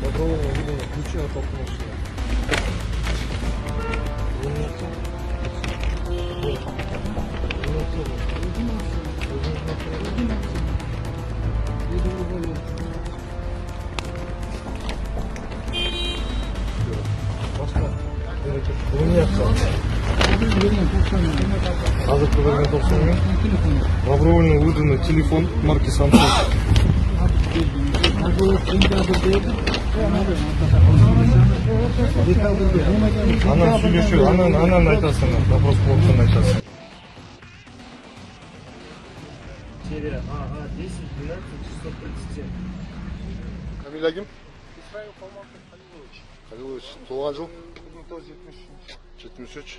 Добровольно выдано ключи от окна. Bunu mu yapacağım? Azıcık vergen 90 bin. Добровольно выданный телефон марки Samsung. Анам сөйлешу, анан айтасың, вопрос болсын айтасың. Севера, ага, 10, 12, 637. Фамилия ким? Исраил Халилович. Халилович, туған жыл? 1973. 73.